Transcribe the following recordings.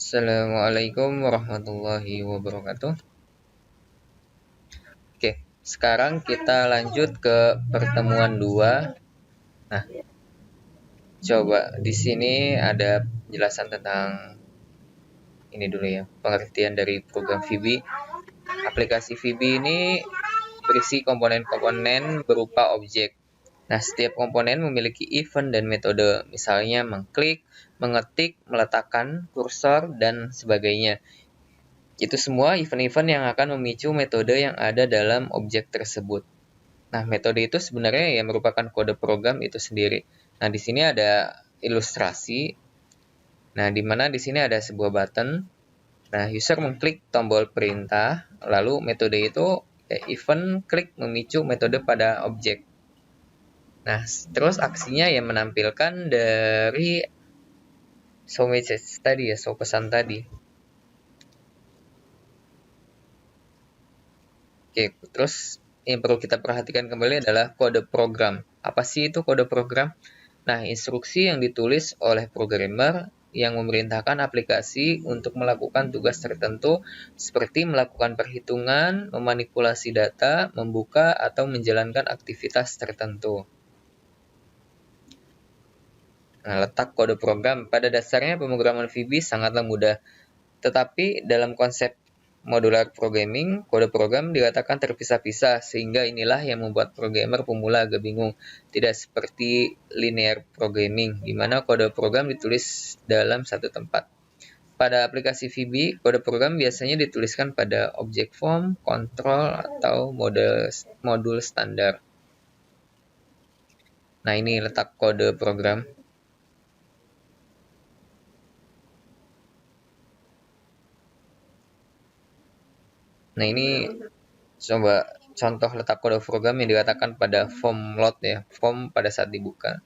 Assalamualaikum warahmatullahi wabarakatuh. Oke, sekarang kita lanjut ke pertemuan 2. Nah, coba di sini ada penjelasan tentang ini dulu ya, pengertian dari program VB. Aplikasi VB ini berisi komponen-komponen berupa objek. Nah, setiap komponen memiliki event dan metode, misalnya mengklik, mengetik, meletakkan kursor, dan sebagainya. Itu semua event-event yang akan memicu metode yang ada dalam objek tersebut. Nah, metode itu sebenarnya ya merupakan kode program itu sendiri. Nah, di sini ada ilustrasi. Nah, di mana di sini ada sebuah button. Nah, user mengklik tombol perintah, lalu metode itu event klik memicu metode pada objek. Nah, terus aksinya yang menampilkan dari show message tadi ya, show pesan tadi. Oke, terus yang perlu kita perhatikan kembali adalah kode program. Apa sih itu kode program? Nah, instruksi yang ditulis oleh programmer yang memerintahkan aplikasi untuk melakukan tugas tertentu seperti melakukan perhitungan, memanipulasi data, membuka, atau menjalankan aktivitas tertentu. Nah, letak kode program. Pada dasarnya pemrograman VB sangatlah mudah. Tetapi dalam konsep modular programming, kode program dikatakan terpisah-pisah, sehingga inilah yang membuat programmer pemula agak bingung. Tidak seperti linear programming, di mana kode program ditulis dalam satu tempat. Pada aplikasi VB, kode program biasanya dituliskan pada object form, control, atau modul standar. Nah, ini letak kode program. Nah, ini coba contoh letak kode program yang dikatakan pada form load ya, form pada saat dibuka.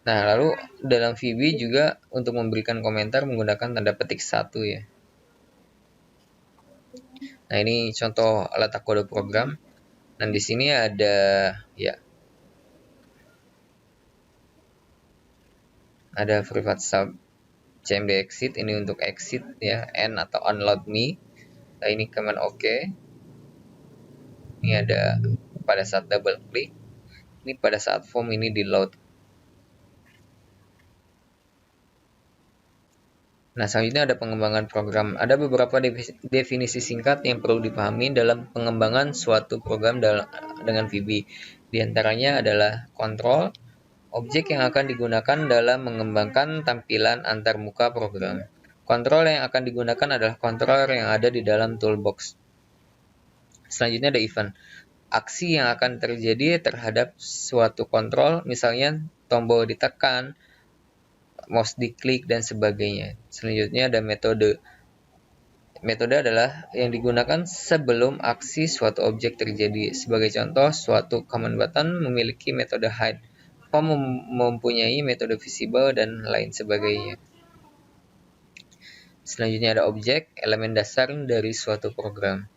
Nah, lalu dalam VB juga untuk memberikan komentar menggunakan tanda petik 1 ya. Nah, ini contoh letak kode program. Dan di sini ada ya ada private sub cmd exit, ini untuk exit ya, n atau unload me. Nah, ini command OK. Ini ada pada saat double klik. Ini pada saat form ini di load. Nah, selanjutnya ada pengembangan program. Ada beberapa definisi singkat yang perlu dipahami dalam pengembangan suatu program dengan VB. Di antaranya adalah control, objek yang akan digunakan dalam mengembangkan tampilan antarmuka program. Kontrol yang akan digunakan adalah controller yang ada di dalam toolbox. Selanjutnya ada event. Aksi yang akan terjadi terhadap suatu kontrol, misalnya tombol ditekan, mouse diklik, dan sebagainya. Selanjutnya ada metode. Metode adalah yang digunakan sebelum aksi suatu objek terjadi. Sebagai contoh, suatu command button memiliki metode hide, form mempunyai metode visible, dan lain sebagainya. Selanjutnya ada objek, elemen dasar dari suatu program.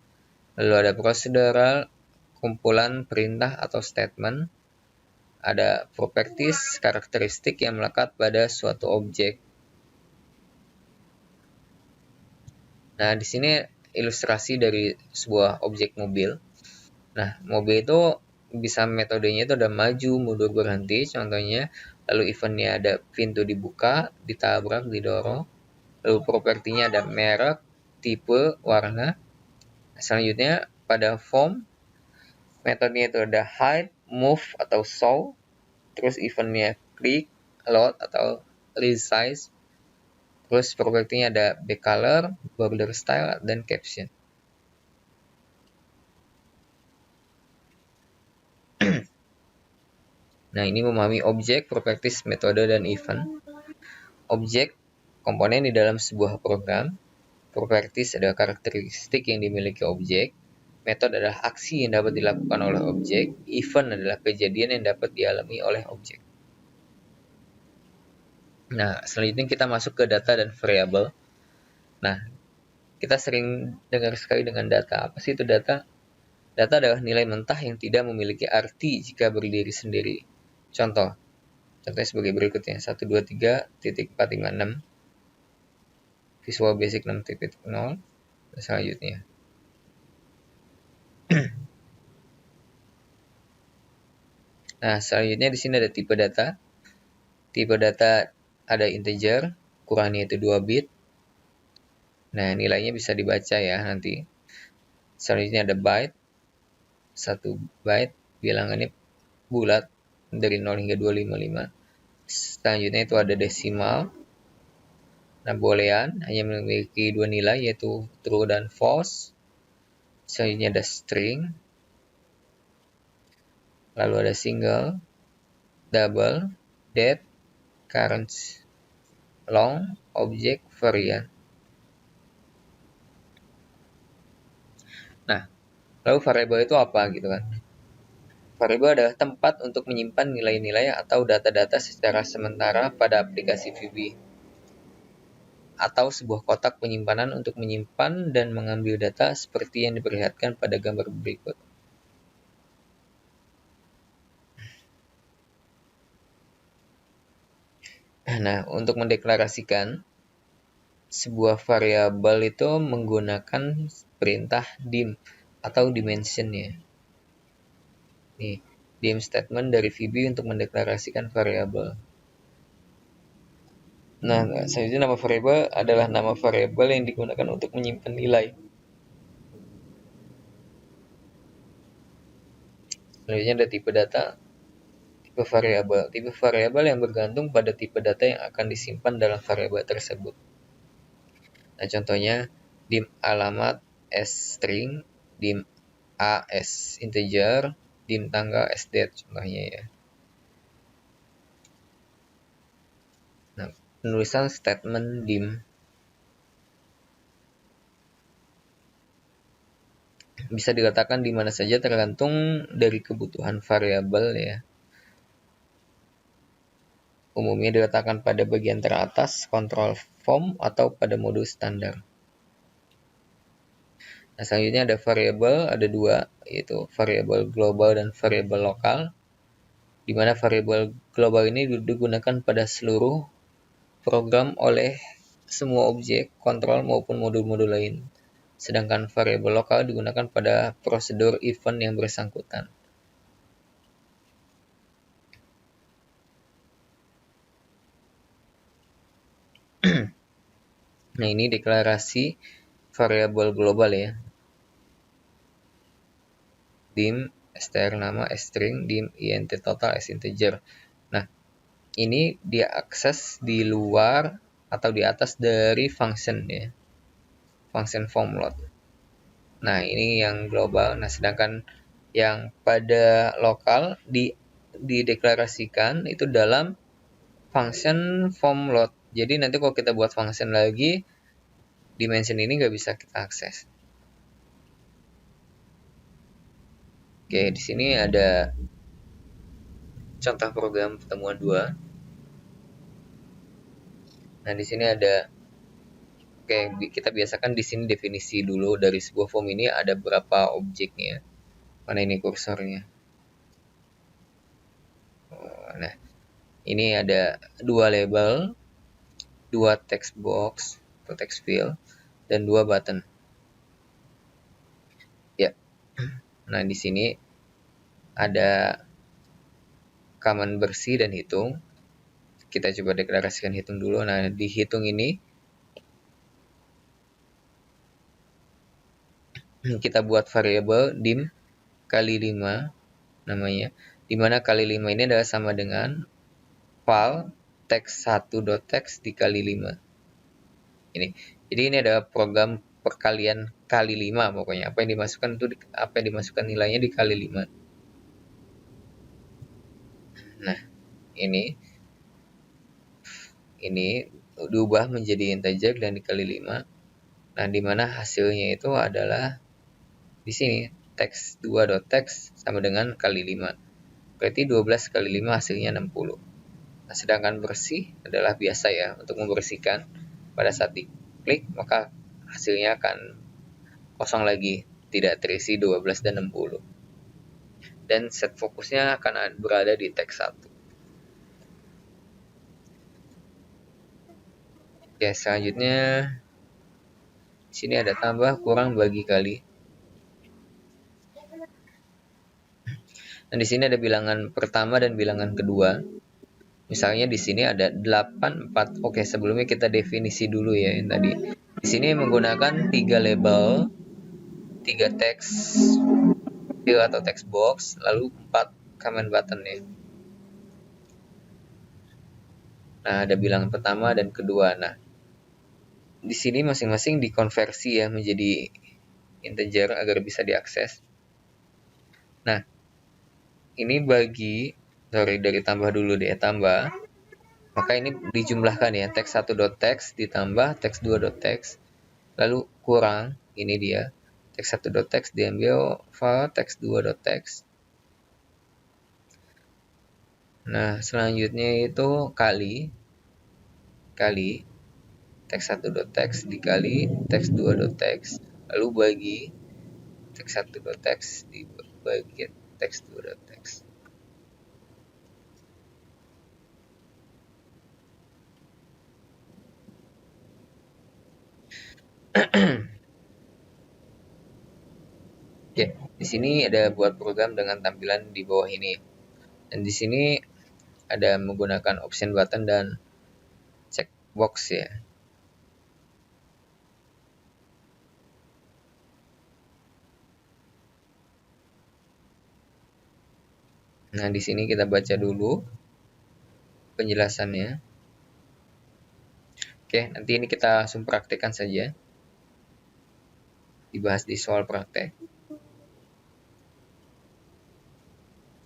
Lalu ada procedural, kumpulan perintah atau statement. Ada properties, karakteristik yang melekat pada suatu objek. Nah, di sini ilustrasi dari sebuah objek mobil. Nah, mobil itu bisa metodenya itu ada maju, mundur, berhenti contohnya. Lalu eventnya ada pintu dibuka, ditabrak, didorong. Lalu propertinya ada merek, tipe, warna. Selanjutnya pada form, metodenya itu ada hide, move, atau show. Terus eventnya click, load, atau resize. Terus propertinya ada backcolor, border style, dan caption. Nah, ini memahami objek, properties, metode, dan event. Objek, komponen di dalam sebuah program. Properties adalah karakteristik yang dimiliki objek. Metode adalah aksi yang dapat dilakukan oleh objek. Event adalah kejadian yang dapat dialami oleh objek. Nah, selanjutnya kita masuk ke data dan variabel. Nah, kita sering dengar sekali dengan data. Apa sih itu data? Data adalah nilai mentah yang tidak memiliki arti jika berdiri sendiri. Contohnya sebagai berikutnya, 123.456, Visual Basic 6.0, dan selanjutnya. Nah, selanjutnya di sini ada tipe data. Tipe data ada integer, ukurannya itu 2 bit. Nah, nilainya bisa dibaca ya nanti. Selanjutnya ada byte, 1 byte, bilangannya bulat dari 0 hingga 255. Selanjutnya itu ada desimal. Nah, boolean hanya memiliki dua nilai, yaitu true dan false. Selanjutnya ada string. Lalu ada single, double, date, current, long, object, variant. Nah, lalu variabel itu apa gitu kan? Variabel adalah tempat untuk menyimpan nilai-nilai atau data-data secara sementara pada aplikasi VB, atau sebuah kotak penyimpanan untuk menyimpan dan mengambil data seperti yang diperlihatkan pada gambar berikut. Nah, untuk mendeklarasikan sebuah variabel itu menggunakan perintah dim atau dimension-nya. Nih, dim statement dari VB untuk mendeklarasikan variabel. Nah, selanjutnya nama variabel adalah nama variabel yang digunakan untuk menyimpan nilai. Selanjutnya ada tipe data, tipe variabel. Tipe variabel yang bergantung pada tipe data yang akan disimpan dalam variabel tersebut. Nah, contohnya dim alamat string, dim as integer, dim tanggal sdate contohnya ya. Nah, penulisan statement dim bisa diletakkan di mana saja tergantung dari kebutuhan variabel ya. Umumnya diletakkan pada bagian teratas control form atau pada mode standar. Nah, selanjutnya ada variabel, ada dua, yaitu variabel global dan variabel lokal, di mana variabel global ini digunakan pada seluruh program oleh semua objek, kontrol maupun modul-modul lain. Sedangkan variabel lokal digunakan pada prosedur event yang bersangkutan. Nah, ini deklarasi variabel global ya. Dim str nama string, dim int total as integer. Nah, ini dia akses di luar atau di atas dari function ya. Function formload. Nah, ini yang global. Nah, sedangkan yang pada lokal dideklarasikan itu dalam function formload. Jadi nanti kalau kita buat function lagi, dimension ini nggak bisa kita akses. Oke, di sini ada contoh program pertemuan 2. Nah, di sini ada, oke, kita biasakan di sini definisi dulu dari sebuah form ini ada berapa objeknya. Mana ini kursornya? Nah, ini ada dua label, dua text box atau text field, dan dua button. Ya. Nah, di sini ada command bersih dan hitung. Kita coba deklarasikan hitung dulu. Nah, di hitung ini kita buat variabel dim kali 5 namanya, dimana kali 5 ini adalah sama dengan val text1.text dikali 5 ini. Jadi ini adalah program perkalian kali 5 pokoknya. Apa yang dimasukkan itu apa yang dimasukkan nilainya dikali 5. Nah, ini diubah menjadi integer dan dikali 5. Nah, dimana hasilnya itu adalah di sini text2.text sama dengan kali 5. Berarti 12 kali 5 hasilnya 60. Nah, sedangkan bersih adalah biasa ya untuk membersihkan. Pada saat diklik maka hasilnya akan kosong lagi, tidak terisi 12 dan 60. Dan set fokusnya akan berada di teks 1. Oke, selanjutnya di sini ada tambah, kurang, bagi, kali. Dan di sini ada bilangan pertama dan bilangan kedua. Misalnya di sini ada 8, 4. Oke, sebelumnya kita definisi dulu ya yang tadi. Di sini menggunakan 3 label, 3 teks field atau text box, lalu 4 comment button ya. Nah, ada bilangan pertama dan kedua. Nah, di sini masing-masing dikonversi ya menjadi integer agar bisa diakses. Nah, ini dari tambah dulu deh, tambah. Maka ini dijumlahkan ya, text1.text ditambah text2.text, lalu kurang, ini dia, text1.text diambil file text2.text. Nah, selanjutnya itu kali text1.text dikali text2.text, lalu bagi text1.text dibagi text2.text. Oke, di sini ada buat program dengan tampilan di bawah ini. Dan di sini ada menggunakan option button dan checkbox ya. Nah, di sini kita baca dulu penjelasannya. Oke, nanti ini kita langsung praktekkan saja. Dibahas di soal praktek.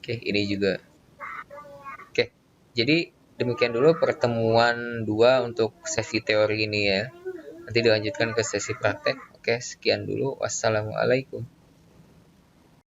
Oke, ini juga. Oke, jadi demikian dulu pertemuan 2 untuk sesi teori ini ya. Nanti dilanjutkan ke sesi praktek. Oke, sekian dulu. Wassalamualaikum.